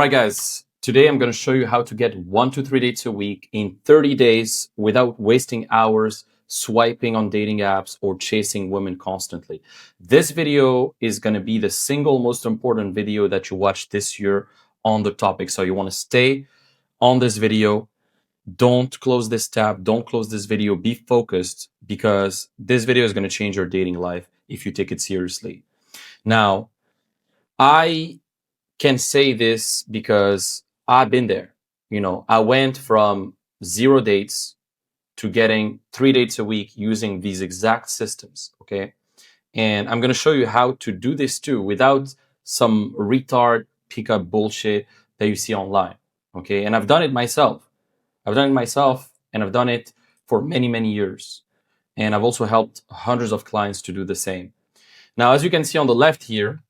right, guys, today I'm going to show you how to get 1 to 3 dates a week in 30 days without wasting hours swiping on dating apps or chasing women constantly. This video is going to be the single most important video that you watch this year on the topic. So you want to stay on this video. Don't close this tab. Don't close this video. Be focused because this video is going to change your dating life if you take it seriously. Now, I can say this because I've been there. I went from 0 dates to getting 3 dates a week using these exact systems. Okay. And I'm going to show you how to do this too without some retard pickup bullshit that you see online. Okay. And I've done it myself. And I've done it for many, many years. And I've also helped hundreds of clients to do the same. Now, as you can see on the left here,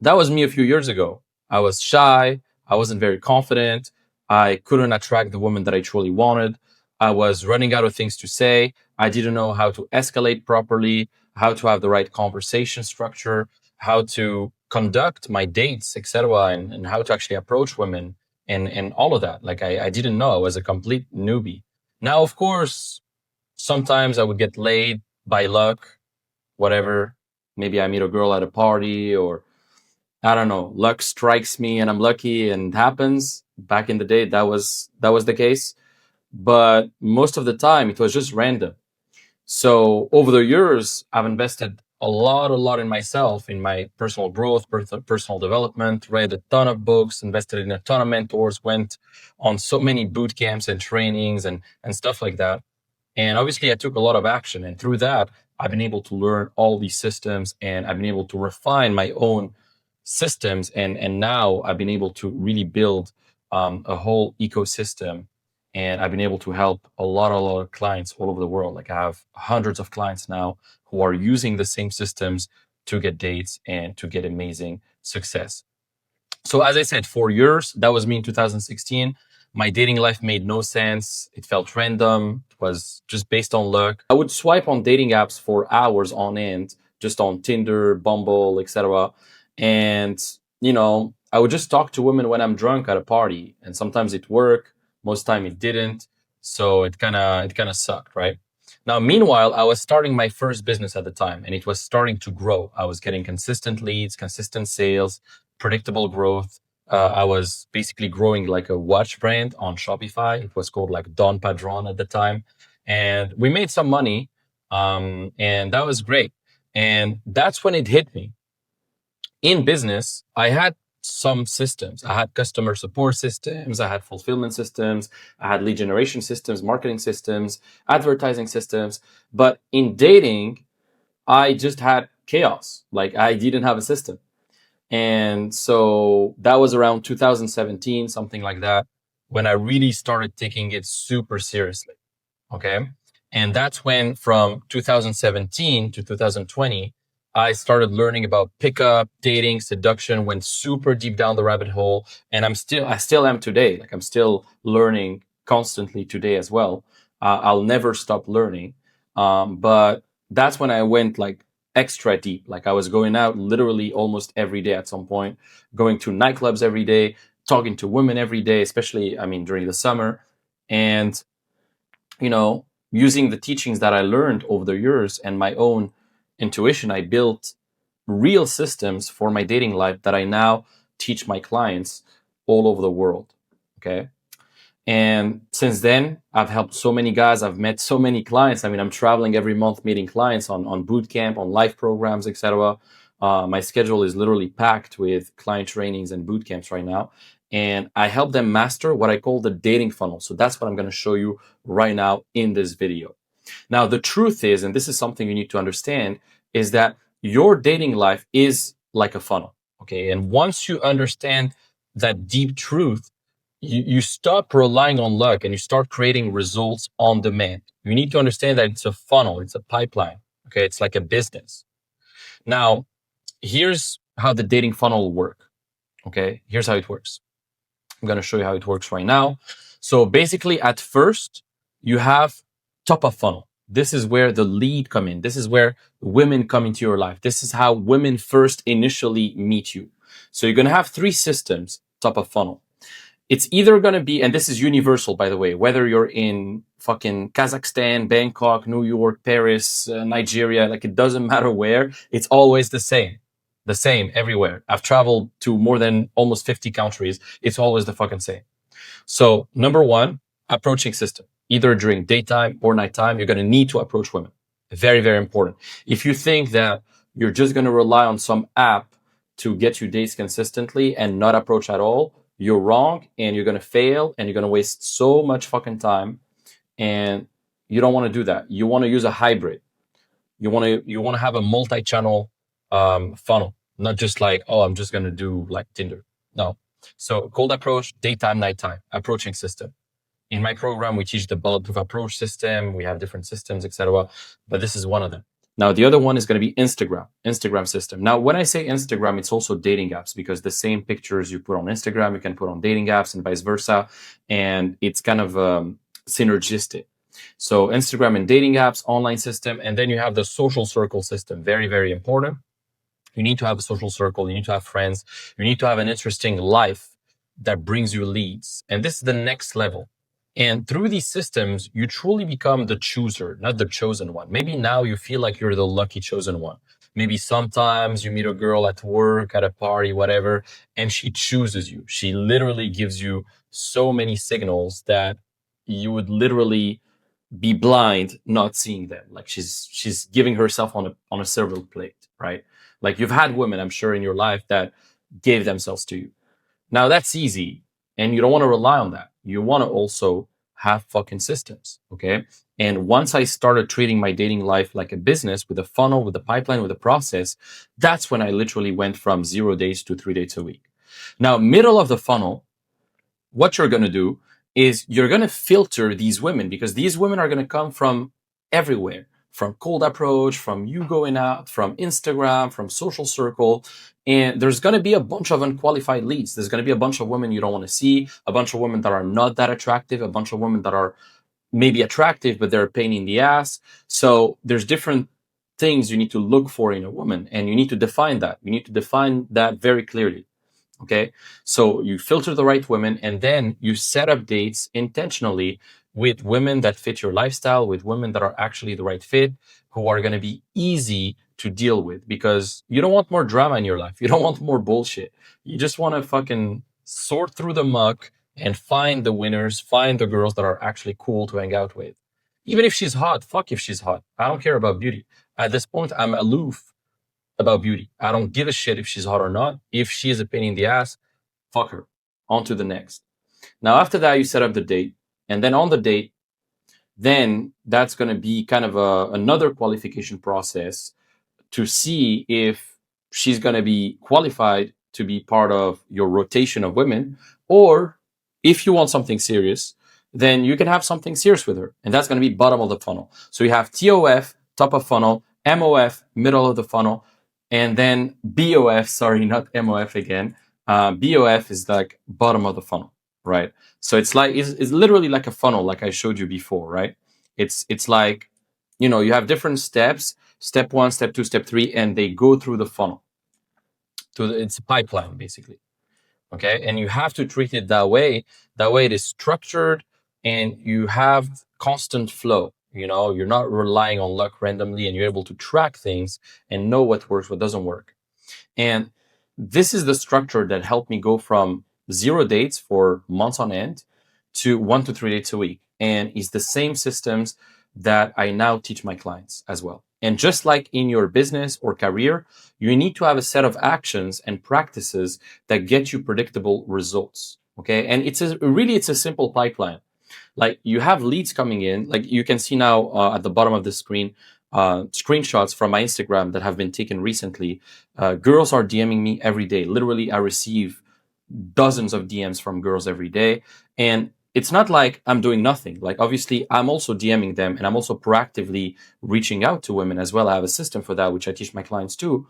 that was me a few years ago. I was shy. I wasn't very confident. I couldn't attract the woman that I truly wanted. I was running out of things to say. I didn't know how to escalate properly, how to have the right conversation structure, how to conduct my dates, etc., and how to actually approach women and all of that. Like I didn't know. I was a complete newbie. Now, of course, sometimes I would get laid by luck, whatever. Maybe I meet a girl at a party, or I don't know, luck strikes me and I'm lucky and it happens. Back in the day, that was the case. But most of the time, it was just random. So over the years, I've invested a lot in myself, in my personal growth, personal development, read a ton of books, invested in a ton of mentors, went on so many boot camps and trainings and stuff like that. And obviously, I took a lot of action. And through that, I've been able to learn all these systems and I've been able to refine my own systems. And now I've been able to really build a whole ecosystem. And I've been able to help a lot of clients all over the world. Like I have hundreds of clients now who are using the same systems to get dates and to get amazing success. So as I said, 4 years, that was me in 2016. My dating life made no sense. It felt random. It was just based on luck. I would swipe on dating apps for hours on end, just on Tinder, Bumble, etc. And, I would just talk to women when I'm drunk at a party. And sometimes it worked. Most time it didn't. So it kind of sucked, right? Now, meanwhile, I was starting my first business at the time and it was starting to grow. I was getting consistent leads, consistent sales, predictable growth. I was basically growing like a watch brand on Shopify. It was called like Don Padron at the time. And we made some money. And that was great. And that's when it hit me. In business, I had some systems. I had customer support systems. I had fulfillment systems. I had lead generation systems, marketing systems, advertising systems. But in dating, I just had chaos. Like I didn't have a system. And so that was around 2017, something like that, when I really started taking it super seriously. Okay. And that's when from 2017 to 2020, I started learning about pickup, dating, seduction, went super deep down the rabbit hole. And I still am today. Like I'm still learning constantly today as well. I'll never stop learning. But that's when I went like extra deep. Like I was going out literally almost every day at some point, going to nightclubs every day, talking to women every day, especially, during the summer. And, using the teachings that I learned over the years and my own intuition, I built real systems for my dating life that I now teach my clients all over the world. Okay. And since then, I've helped so many guys. I've met so many clients. I'm traveling every month, meeting clients on boot camp, on live programs, etc. My schedule is literally packed with client trainings and boot camps right now. And I help them master what I call the dating funnel. So that's what I'm going to show you right now in this video. Now, the truth is, and this is something you need to understand, is that your dating life is like a funnel. Okay. And once you understand that deep truth, you stop relying on luck and you start creating results on demand. You need to understand that it's a funnel, it's a pipeline. Okay. It's like a business. Now, here's how the dating funnel will work. Okay. Here's how it works. I'm going to show you how it works right now. So basically at first you have top of funnel. This is where the lead come in. This is where women come into your life. This is how women first initially meet you. So you're going to have 3 systems top of funnel. It's either going to be, and this is universal, by the way, whether you're in fucking Kazakhstan, Bangkok, New York, Paris, Nigeria, like it doesn't matter where, it's always the same everywhere. I've traveled to more than almost 50 countries. It's always the fucking same. So number one, approaching system, either during daytime or nighttime, you're going to need to approach women. Very, very important. If you think that you're just going to rely on some app to get you dates consistently and not approach at all, you're wrong, and you're going to fail, and you're going to waste so much fucking time. And you don't want to do that. You want to use a hybrid. You want to have a multi-channel funnel, not just like, oh, I'm just going to do like Tinder. No. So cold approach, daytime, nighttime, approaching system. In my program, we teach the bulletproof approach system. We have different systems, etc. But this is one of them. Now, the other one is going to be Instagram system. Now, when I say Instagram, it's also dating apps, because the same pictures you put on Instagram, you can put on dating apps and vice versa. And it's kind of synergistic. So Instagram and dating apps, online system, and then you have the social circle system. Very, very important. You need to have a social circle. You need to have friends. You need to have an interesting life that brings you leads. And this is the next level. And through these systems, you truly become the chooser, not the chosen one. Maybe now you feel like you're the lucky chosen one. Maybe sometimes you meet a girl at work, at a party, whatever, and she chooses you. She literally gives you so many signals that you would literally be blind not seeing them. Like she's giving herself on a silver plate, right? Like you've had women, I'm sure, in your life that gave themselves to you. Now that's easy, and you don't want to rely on that. You want to also have fucking systems, okay? And once I started treating my dating life like a business, with a funnel, with a pipeline, with a process, that's when I literally went from 0 days to 3 dates a week. Now, middle of the funnel, what you're going to do is you're going to filter these women, because these women are going to come from everywhere, from cold approach, from you going out, from Instagram, from social circle. And there's going to be a bunch of unqualified leads. There's going to be a bunch of women you don't want to see, a bunch of women that are not that attractive, a bunch of women that are maybe attractive, but they're a pain in the ass. So there's different things you need to look for in a woman, and you need to define that. You need to define that very clearly. Okay. So you filter the right women, and then you set up dates intentionally with women that fit your lifestyle, with women that are actually the right fit, who are going to be easy to deal with, because you don't want more drama in your life. You don't want more bullshit. You just want to fucking sort through the muck and find the winners, find the girls that are actually cool to hang out with. Even if she's hot, fuck if she's hot. I don't care about beauty. At this point, I'm aloof about beauty. I don't give a shit if she's hot or not. If she is a pain in the ass, fuck her. On to the next. Now, after that, you set up the date. And then on the date, then that's going to be kind of another qualification process to see if she's going to be qualified to be part of your rotation of women, or if you want something serious, then you can have something serious with her. And that's going to be bottom of the funnel. So you have TOF, top of funnel, MOF, middle of the funnel, and then BOF, sorry, not MOF again. BOF is like bottom of the funnel, right? So it's like, it's literally like a funnel, like I showed you before, right? It's like, you know, you have different steps, step 1, step 2, step 3, and they go through the funnel. It's a pipeline, basically. Okay. And you have to treat it that way. That way it is structured, and you have constant flow. You know, you're not relying on luck randomly, and you're able to track things and know what works, what doesn't work. And this is the structure that helped me go from 0 dates for months on end to 1 to 3 dates a week. And it's the same systems that I now teach my clients as well. And just like in your business or career, you need to have a set of actions and practices that get you predictable results. Okay. And it's a simple pipeline. Like you have leads coming in, like you can see now at the bottom of the screen, screenshots from my Instagram that have been taken recently. Girls are DMing me every day. Literally, I receive dozens of DMs from girls every day. And it's not like I'm doing nothing. Like obviously I'm also DMing them, and I'm also proactively reaching out to women as well. I have a system for that, which I teach my clients too.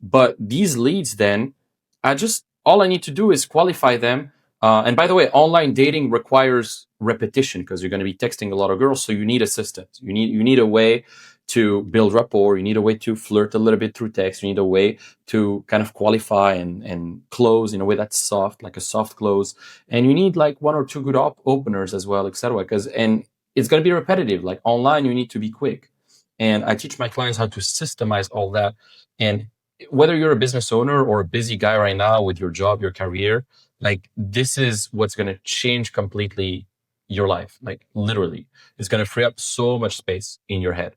But these leads, then all I need to do is qualify them. And by the way, online dating requires repetition, because you're going to be texting a lot of girls. So you need a system. You need a way to build rapport. You need a way to flirt a little bit through text. You need a way to kind of qualify and close in a way that's soft, like a soft close. And you need like one or two good openers as well, etc. And it's going to be repetitive. Like online, you need to be quick. And I teach my clients how to systemize all that. And whether you're a business owner or a busy guy right now with your job, your career, like this is what's going to change completely your life. Like literally, it's going to free up so much space in your head.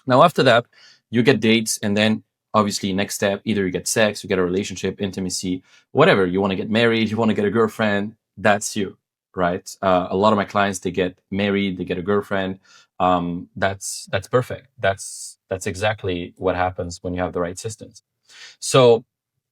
Now, after that, you get dates, and then obviously, next step, either you get sex, you get a relationship, intimacy, whatever. You want to get married, you want to get a girlfriend, that's you, right? A lot of my clients, they get married, they get a girlfriend. That's perfect. That's exactly what happens when you have the right systems. So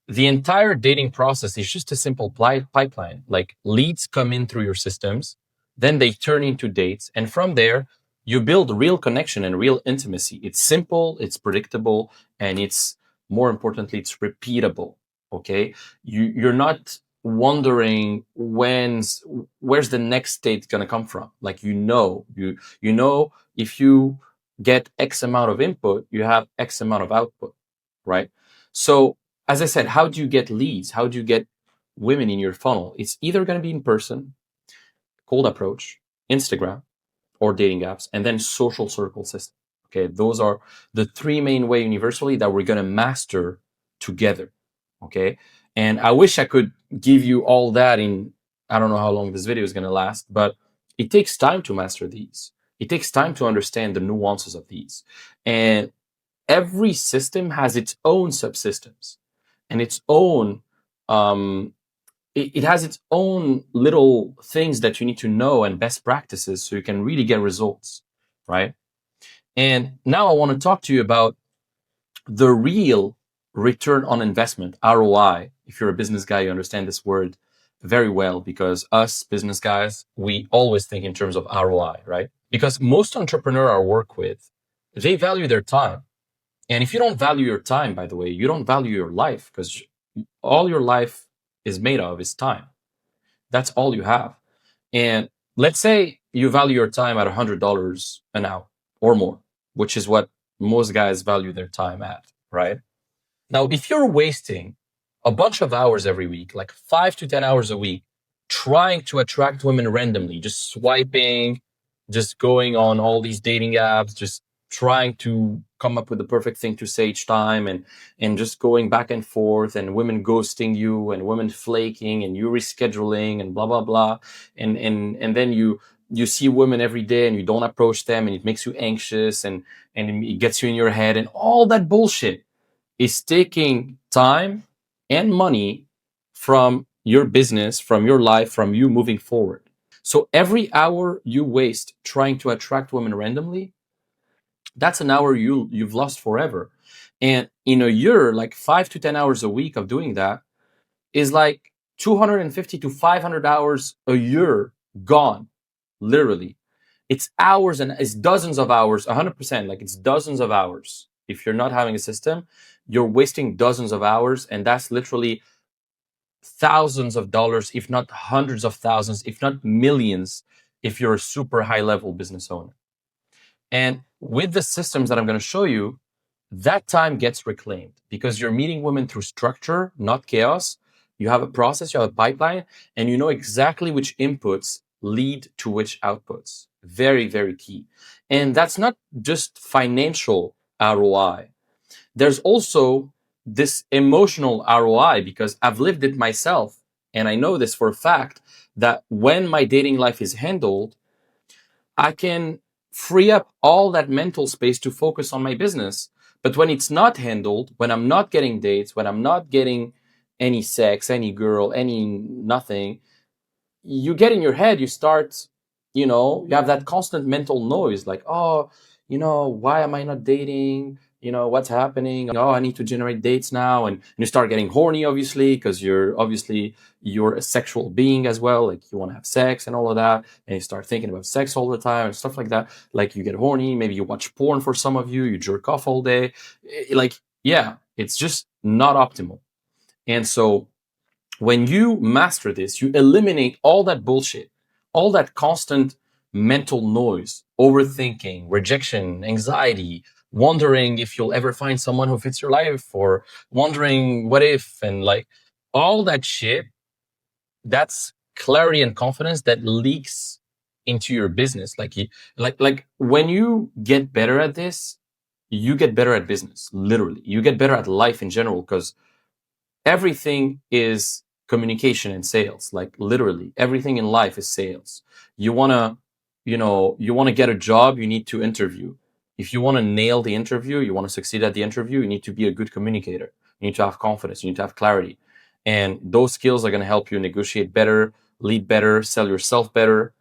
the entire dating process is just a simple pipeline. Like leads come in through your systems, then they turn into dates. And from there, you build real connection and real intimacy. It's simple, it's predictable, and it's more importantly, it's repeatable. Okay. You're not wondering where's the next date going to come from. Like, you know, if you get X amount of input, you have X amount of output, right? So as I said, how do you get leads? How do you get women in your funnel? It's either going to be in person, cold approach, Instagram, or dating apps, and then social circle system. Okay, those are the three main way universally that we're going to master together. Okay, and I wish I could give you all that in, I don't know how long this video is going to last, but it takes time to master these. It takes time to understand the nuances of these. And every system has its own subsystems and its own it has its own little things that you need to know and best practices so you can really get results, right? And now I want to talk to you about the real return on investment, ROI. If you're a business guy, you understand this word very well, because us business guys, we always think in terms of ROI, right? Because most entrepreneurs I work with, they value their time. And if you don't value your time, by the way, you don't value your life, because all your life is made of is time. That's all you have. And let's say you value your time at $100 an hour or more, which is what most guys value their time at, right? Now, if you're wasting a bunch of hours every week, like 5 to 10 hours a week, trying to attract women randomly, just swiping, just going on all these dating apps, just trying to come up with the perfect thing to say each time, and just going back and forth, and women ghosting you, and women flaking, and you rescheduling, and blah blah blah, and then you see women every day and you don't approach them, and it makes you anxious, and it gets you in your head, and all that bullshit is taking time and money from your business, from your life, from you moving forward. So every hour you waste trying to attract women randomly, that's an hour you've lost forever. And in a year, like 5 to 10 hours a week of doing that is like 250 to 500 hours a year gone, literally. It's hours, and it's dozens of hours, 100%, like it's dozens of hours. If you're not having a system, you're wasting dozens of hours, and that's literally thousands of dollars, if not hundreds of thousands, if not millions, if you're a super high level business owner. And with the systems that I'm going to show you, that time gets reclaimed because you're meeting women through structure, not chaos. You have a process, you have a pipeline, and you know exactly which inputs lead to which outputs. Very, very key. And that's not just financial ROI. There's also this emotional ROI, because I've lived it myself. And I know this for a fact that when my dating life is handled, I can free up all that mental space to focus on my business. But when it's not handled, when I'm not getting dates, when I'm not getting any sex, any girl, any nothing, you get in your head, you start, you have that constant mental noise like, oh, why am I not dating? What's happening? Oh, I need to generate dates now. And you start getting horny, obviously, because you're a sexual being as well. Like you want to have sex and all of that. And you start thinking about sex all the time and stuff like that. Like you get horny. Maybe you watch porn for some of you. You jerk off all day. Like, yeah, it's just not optimal. And so when you master this, you eliminate all that bullshit, all that constant mental noise overthinking, rejection, anxiety, wondering if you'll ever find someone who fits your life, or wondering what if, and like all that shit, that's clarity and confidence that leaks into your business. Like when you get better at this, you get better at business. Literally, you get better at life in general, because everything is communication and sales. Like literally everything in life is sales. You want to, you want to get a job, you need to interview. If you want to nail the interview, you want to succeed at the interview, you need to be a good communicator. You need to have confidence, you need to have clarity. And those skills are going to help you negotiate better, lead better, sell yourself better,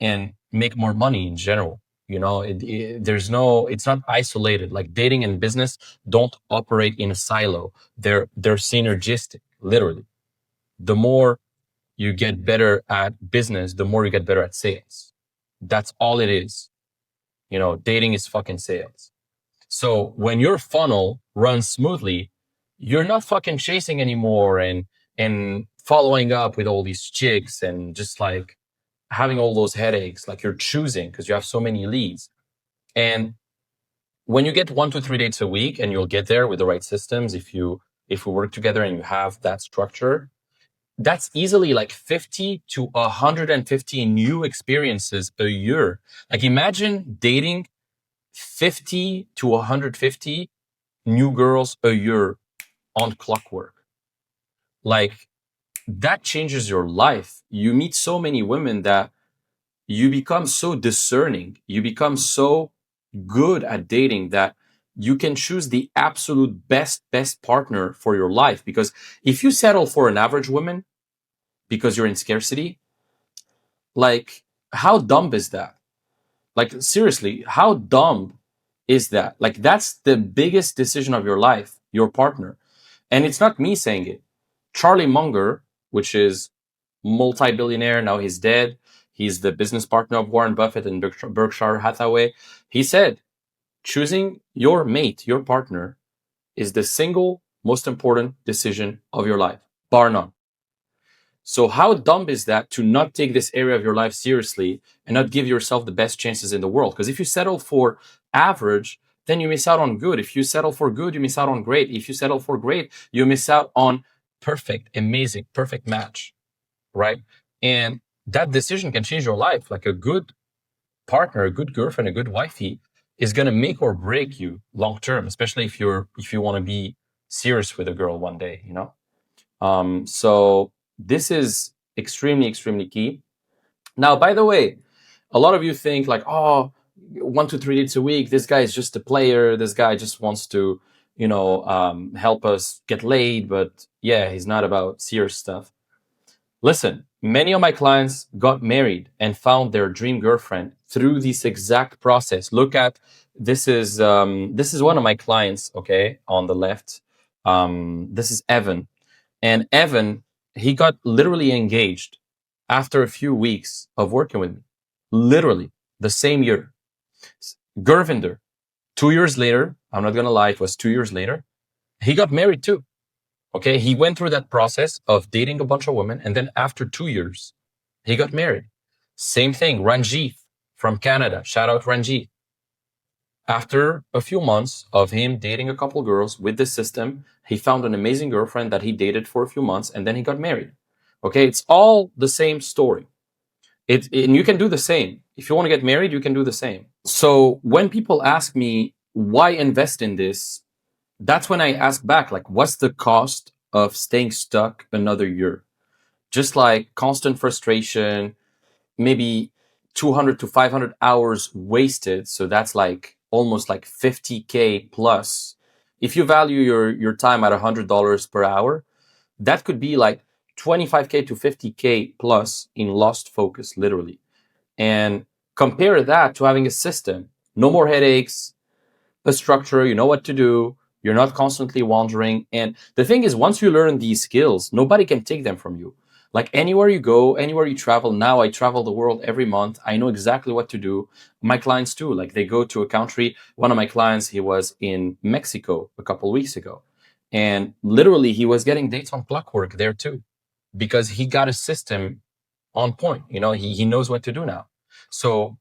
and make more money in general. It's not isolated. Like dating and business don't operate in a silo. They're synergistic, literally. The more you get better at business, the more you get better at sales. That's all it is. Dating is fucking sales. So when your funnel runs smoothly, you're not fucking chasing anymore and following up with all these chicks and just like having all those headaches. Like you're choosing because you have so many leads. And when you get 1 to 3 dates a week, and you'll get there with the right systems, if we work together and you have that structure, that's easily like 50 to 150 new experiences a year. Like imagine dating 50 to 150 new girls a year on clockwork. Like that changes your life. You meet so many women that you become so discerning. You become so good at dating that you can choose the absolute best partner for your life. Because if you settle for an average woman because you're in scarcity, like how dumb is that? Like seriously, how dumb is that? Like that's the biggest decision of your life, your partner. And it's not me saying it. Charlie Munger, which is multi-billionaire, now he's dead. He's the business partner of Warren Buffett and Berkshire Hathaway. He said, choosing your mate, your partner, is the single most important decision of your life, bar none. So how dumb is that to not take this area of your life seriously and not give yourself the best chances in the world? Because if you settle for average, then you miss out on good. If you settle for good, you miss out on great. If you settle for great, you miss out on perfect, amazing, perfect match, right? And that decision can change your life. Like a good partner, a good girlfriend, a good wifey is going to make or break you long term, especially if you want to be serious with a girl one day, so this is extremely key. Now, by the way, a lot of you think like, oh, 1 to 3 dates a week, this guy is just a player, this guy just wants to help us get laid, but yeah, he's not about serious stuff. Listen, many of my clients got married and found their dream girlfriend through this exact process. Look at this is one of my clients, okay, on the left. This is Evan. And Evan, he got literally engaged after a few weeks of working with me. Literally the same year. Gurvinder, 2 years later, I'm not gonna lie, it was 2 years later, he got married too. Okay, he went through that process of dating a bunch of women, and then after 2 years, he got married. Same thing, Ranjit from Canada. Shout out Ranjit. After a few months of him dating a couple girls with this system, he found an amazing girlfriend that he dated for a few months, and then he got married. Okay, it's all the same story. And you can do the same. If you want to get married, you can do the same. So when people ask me, why invest in this? That's when I ask back, like, what's the cost of staying stuck another year? Just like constant frustration, maybe 200 to 500 hours wasted. So that's like almost like 50K plus. If you value your time at $100 per hour, that could be like 25K to 50K plus in lost focus, literally. And compare that to having a system, no more headaches, a structure, you know what to do. You're not constantly wandering. And the thing is, once you learn these skills, nobody can take them from you. Like anywhere you go, anywhere you travel, now I travel the world every month. I know exactly what to do. My clients too, like they go to a country. One of my clients, he was in Mexico a couple of weeks ago. And literally he was getting dates on clockwork there too, because he got a system on point. He knows what to do now. So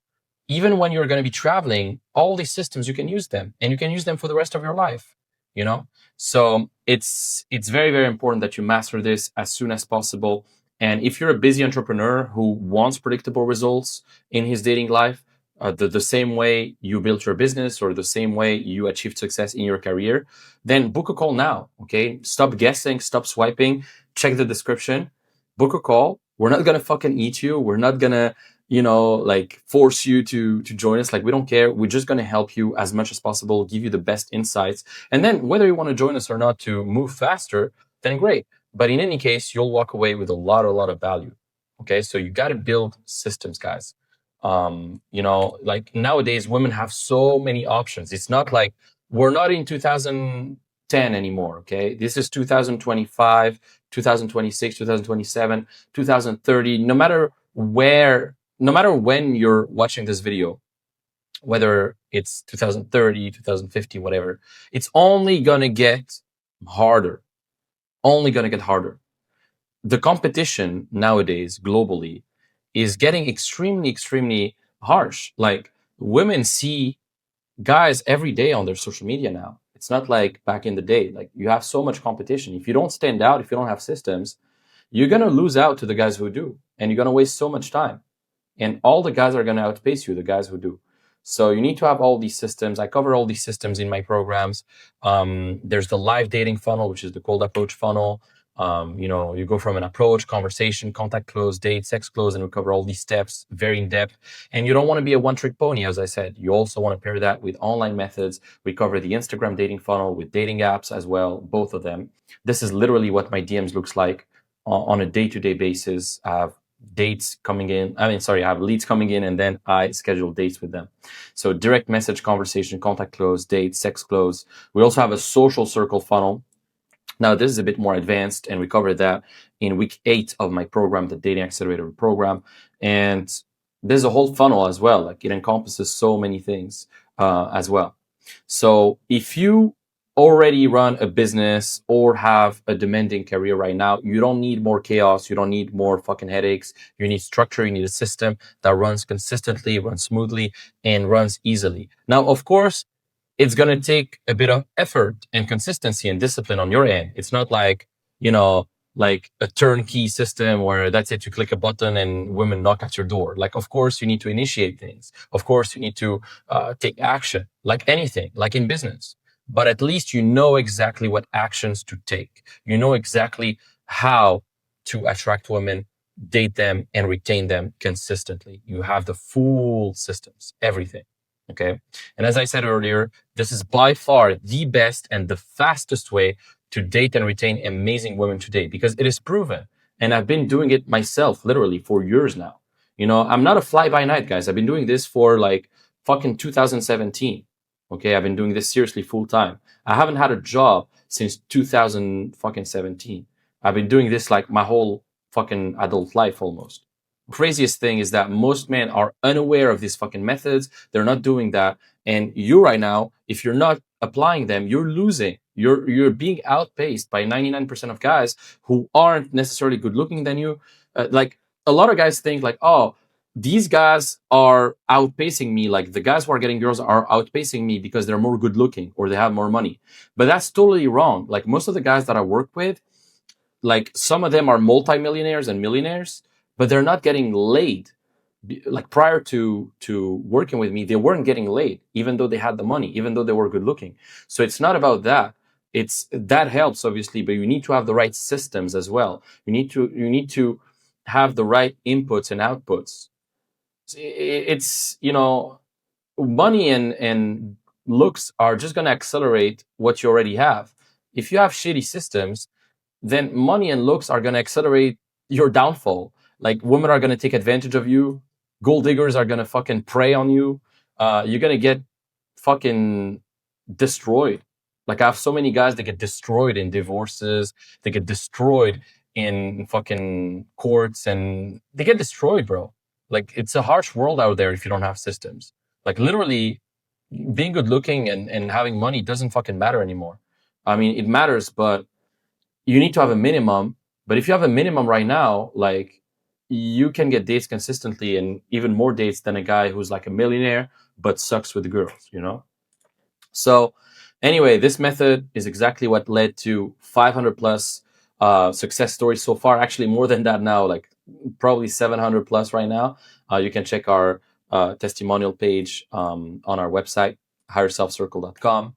even when you're going to be traveling, all these systems, you can use them, and you can use them for the rest of your life, you know? So it's very, very important that you master this as soon as possible. And if you're a busy entrepreneur who wants predictable results in his dating life, the same way you built your business or the same way you achieved success in your career, then book a call now. Okay. Stop guessing, stop swiping, check the description, book a call. We're not going to fucking eat you. We're not going to, like force you to join us. Like, we don't care. We're just going to help you as much as possible, give you the best insights. And then whether you want to join us or not to move faster, then great. But in any case, you'll walk away with a lot of value. Okay. So you got to build systems, guys. Like nowadays, women have so many options. It's not like we're not in 2010 anymore. Okay. This is 2025, 2026, 2027, 2030. No matter when you're watching this video, whether it's 2030, 2050, whatever, it's only going to get harder. Only going to get harder. The competition nowadays globally is getting extremely harsh. Like, women see guys every day on their social media now. It's not like back in the day. Like, you have so much competition. If you don't stand out, if you don't have systems, you're going to lose out to the guys who do. And you're going to waste so much time. And all the guys are going to outpace you, the guys who do. So you need to have all these systems. I cover all these systems in my programs. There's the live dating funnel, which is the cold approach funnel. You go from an approach, conversation, contact close, date, sex close, and we cover all these steps very in depth. And you don't want to be a one-trick pony, as I said. You also want to pair that with online methods. We cover the Instagram dating funnel with dating apps as well, both of them. This is literally what my DMs looks like on a day-to-day basis. I have leads coming in, and then I schedule dates with them. So direct message, conversation, contact close, date, sex close. We also have a social circle funnel. Now, this is a bit more advanced, and we covered that in week 8 of my program, the Dating Accelerator program. And there's a whole funnel as well. Like, it encompasses so many things as well. So if you already run a business or have a demanding career right now, you don't need more chaos. You don't need more fucking headaches. You need structure. You need a system that runs consistently, runs smoothly, and runs easily. Now, of course, it's going to take a bit of effort and consistency and discipline on your end. It's not like, like a turnkey system where that's it, you click a button and women knock at your door. Like, of course, you need to initiate things. Of course, you need to take action, like anything, like in business. But at least you know exactly what actions to take. You know exactly how to attract women, date them, and retain them consistently. You have the full systems, everything. Okay. And as I said earlier, this is by far the best and the fastest way to date and retain amazing women today, because it is proven. And I've been doing it myself literally for years now. I'm not a fly by night, guys. I've been doing this for like fucking 2017. Okay. I've been doing this seriously full time. I haven't had a job since 2017. I've been doing this like my whole fucking adult life almost. Craziest thing is that most men are unaware of these fucking methods. They're not doing that. And you right now, if you're not applying them, you're losing. You're being outpaced by 99% of guys who aren't necessarily good looking than you. Like, a lot of guys think like, oh, these guys are outpacing me. Like, the guys who are getting girls are outpacing me because they're more good looking or they have more money. But that's totally wrong. Like, most of the guys that I work with, like, some of them are multimillionaires and millionaires, but they're not getting laid. Like, prior to working with me, they weren't getting laid, even though they had the money, even though they were good looking. So it's not about that. That helps, obviously, but you need to have the right systems as well. You need to have the right inputs and outputs. It's money and looks are just going to accelerate what you already have. If you have shitty systems, then money and looks are going to accelerate your downfall. Like, women are going to take advantage of you. Gold diggers are going to fucking prey on you. You're going to get fucking destroyed. Like, I have so many guys that get destroyed in divorces. They get destroyed in fucking courts, and they get destroyed, bro. Like, it's a harsh world out there if you don't have systems. Like, literally, being good looking and having money doesn't fucking matter anymore. I mean, it matters, but you need to have a minimum. But if you have a minimum right now, like, you can get dates consistently and even more dates than a guy who's like a millionaire but sucks with the girls, you know? So anyway, this method is exactly what led to 500 plus success stories so far. Actually, more than that now, like probably 700 plus right now. You can check our testimonial page on our website, higherselfcircle.com.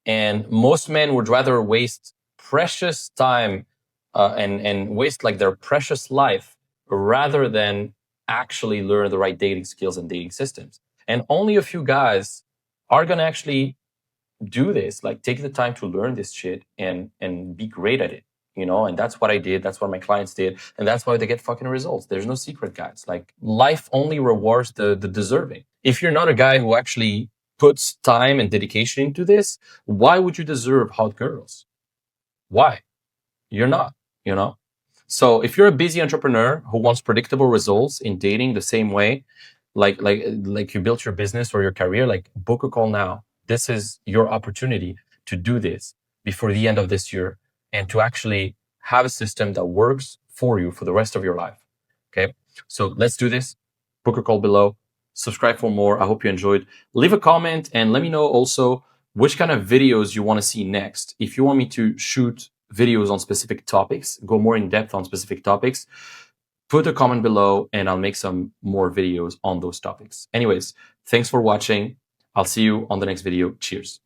And most men would rather waste precious time and waste like their precious life rather than actually learn the right dating skills and dating systems. And only a few guys are going to actually do this, like take the time to learn this shit and be great at it, you know? And that's what I did, that's what my clients did, and that's why they get fucking results. There's no secret, guys. Like, life only rewards the deserving. If you're not a guy who actually puts time and dedication into this, why would you deserve hot girls? Why? You're not, you know? So if you're a busy entrepreneur who wants predictable results in dating the same way, like you built your business or your career, like, book a call now. This is your opportunity to do this before the end of this year and to actually have a system that works for you for the rest of your life. Okay. So let's do this. Book a call below. Subscribe for more. I hope you enjoyed. Leave a comment and let me know also which kind of videos you want to see next. If you want me to shoot videos on specific topics, go more in depth on specific topics, put a comment below and I'll make some more videos on those topics. Anyways, thanks for watching. I'll see you on the next video. Cheers.